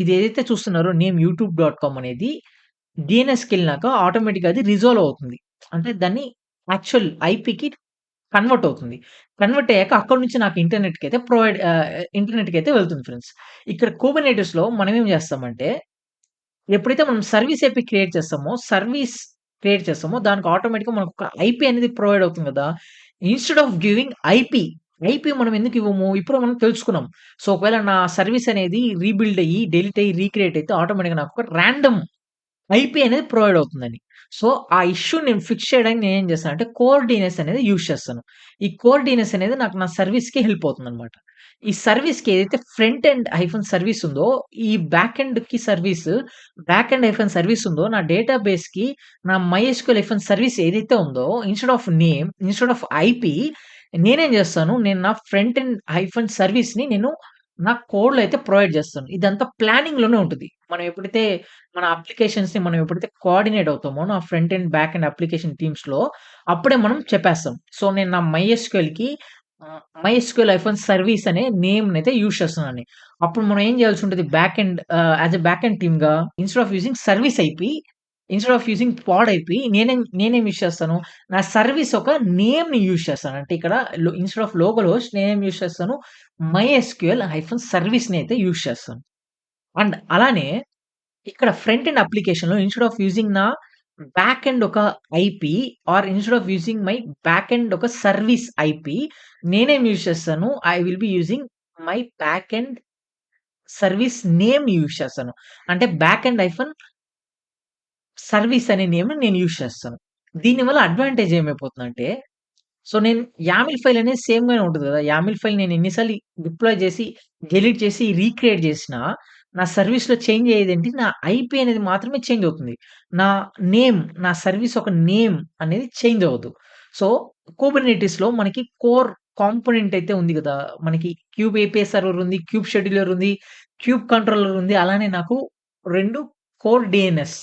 ఇది ఏదైతే చూస్తున్నారో నేమ్ యూట్యూబ్.కామ్ అనేది డీఎన్ఎస్‌కెళ్ళినాక ఆటోమేటిక్‌గా అది రిజాల్వ్ అవుతుంది. అంటే దాన్ని యాక్చువల్ ఐపీకి కన్వర్ట్ అవుతుంది. కన్వర్ట్ అయ్యాక అక్కడి నుంచి నాకు ఇంటర్నెట్‌కైతే వెళ్తుంది ఫ్రెండ్స్. ఇక్కడ కుబర్నెటిస్‌లో మనం ఏం చేస్తామంటే, ఎప్పుడైతే మనం సర్వీస్ క్రియేట్ చేస్తామో దానికి ఆటోమేటిక్‌గా మనకొక ఐపీ అనేది ప్రొవైడ్ అవుతుంది గదా! ఇన్‌స్టెడ్ ఆఫ్ గివింగ్ ఐపీ మనం ఎందుకు ఇవ్వము? ఇప్పుడు మనం తెలుసుకున్నాం. సో, ఒకవేళ నా సర్వీస్ అనేది రీబిల్డ్ అయ్యి, డిలీట్ అయ్యి, రీక్రియేట్ అయితే ఆటోమేటిక్‌గా నాకొక రాండమ్ ఐపీ అనేది ప్రొవైడ్ అవుతుందని. సో, ఆ ఇష్యూని నేను ఫిక్స్ చేయడానికి నేనేం చేస్తానంటే, కోర్ డీఎన్ఎస్ అనేది యూజ్ చేస్తాను. ఈ కోర్ డీఎన్ఎస్ అనేది నాకు నా సర్వీస్‌కి హెల్ప్ అవుతుందనమాట. ఈ సర్వీస్‌కి ఏదైతే ఫ్రంట్ ఎండ్ హైఫన్ సర్వీస్ ఉందో, ఈ బ్యాక్ ఎండ్ హైఫన్ సర్వీస్ ఉందో, నా డేటాబేస్‌కి నా మైఎస్‌క్యూఎల్ హైఫన్ సర్వీస్ ఏదైతే ఉందో, ఇన్‌స్టెడ్ ఆఫ్ ఐపీ నేనేం చేస్తాను, నేను నా ఫ్రంట్ ఎండ్ హైఫన్ సర్వీస్‌ని నేను నా కోడ్‌లో అయితే ప్రొవైడ్ చేస్తాను. ఇదంతా ప్లానింగ్‌లోనే ఉంటది. మనం ఎప్పుడైతే కోఆర్డినేట్ అవుతామో నా front end, back end application టీమ్స్‌లో అప్పుడే మనం చెప్పేస్తాం. సో, నేను నా మైఎస్‌క్యూఎల్ హైఫన్ సర్వీస్ అనే నేమ్‌నైతే యూజ్ చేస్తున్నానండి. అప్పుడు మనం ఏం చేయాల్సి ఉంటది యాస్ ఎ బ్యాక్ ఎండ్ టీమ్‌గా instead of using service IP, instead of using pod IP నేనేం యూజ్ చేస్తాను, నా సర్వీస్ ఒక నేమ్‌ని యూజ్ చేస్తాను. అంటే ఇక్కడ ఇన్‌స్టెడ్ ఆఫ్ లోకల్ హోస్ట్ నేనేం యూజ్ చేస్తాను, మైఎస్‌క్యూఎల్ హైఫన్ సర్వీస్‌ని అయితే యూజ్ చేస్తాను. అండ్ అలానే ఇక్కడ ఫ్రంట్ ఎండ్ అప్లికేషన్‌లో ఇన్‌స్టెడ్ ఆఫ్ యూజింగ్ నా బ్యాక్ ఎండ్ ఒక IP instead of using my back end ఒక సర్వీస్ ఐపీ నేనేం యూజ్ చేస్తాను, I will be using my back end service నేమ్‌ని యూజ్ చేస్తాను. అంటే బ్యాక్ ఎండ్ హైఫన్ సర్వీస్ అనే నేమ్‌ని నేను యూజ్ చేస్తాను. దీనివల్ల అడ్వాంటేజ్ ఏమైపోతుందంటే, సో, నేను యామిల్ ఫైల్ అనేది సేమ్‌గానే ఉంటది గదా! యామిల్ ఫైల్ నేను ఎన్ని సార్లు డిప్లాయ్ చేసి, డిలీట్ చేసి, రీక్రియేట్ చేసినా, నా సర్వీస్‌లో చేంజ్ అయ్యేదేంటి, నా ఐపీ అనేది మాత్రమే చేంజ్ అవుతుంది. నా నా సర్వీస్ ఒక నేమ్ అనేది చేంజ్ అవ్వదు. సో, కుబర్నెటిస్‌లో మనకి కోర్ కాంపోనెంట్ అయితే ఉంది గదా! మనకి క్యూబ్ ఏపీఐ సర్వర్ ఉంది, క్యూబ్ షెడ్యూలర్ ఉంది, క్యూబ్ కంట్రోలర్ ఉంది. అలానే నాకు 2 కోర్ డీఎన్ఎస్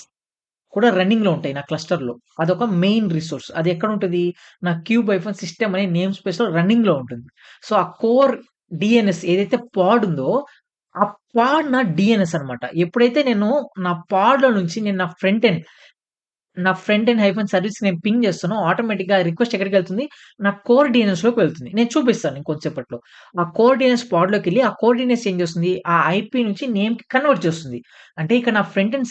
కూడా రన్నింగ్‌లో ఉంటాయి నా క్లస్టర్‌లో. అదొక మెయిన్ రిసోర్స్. అది ఎక్కడుంటది? నా క్యూబ్ హైఫన్ సిస్టమ్ అనే నేమ్ స్పేస్‌లో రన్నింగ్‌లో ఉంటుంది. సో, ఆ కోర్ డీఎన్ఎస్ ఏదైతే పాడ్ ఉందో, ఆ పాడ్ నా డీఎన్ఎస్ అనమాట. ఎప్పుడైతే నా పాడ్‌లో నుంచి నేను నా ఫ్రంట్ ఎండ్ హైఫన్ సర్వీస్‌కి నేను పింగ్ చేస్తానో ఆటోమేటిక్‌గా ఆ రిక్వెస్ట్ ఎక్కడికెళ్తుంది? నా కోర్ డీఎన్ఎస్‌లోకి వెళ్తుంది. నేను చూపిస్తాను ఇంకొంచేపట్లో. ఆ కోర్ డీఎన్ఎస్ పాడ్‌లోకెళ్ళి ఆ కోర్ డీఎన్ఎస్ ఏం చేస్తుంది? ఆ ఐపీ నుంచి నేమ్‌కి కన్వర్ట్ చేస్తుంది. అంటే ఇక్కడ నా ఫ్రంట్ ఎండ్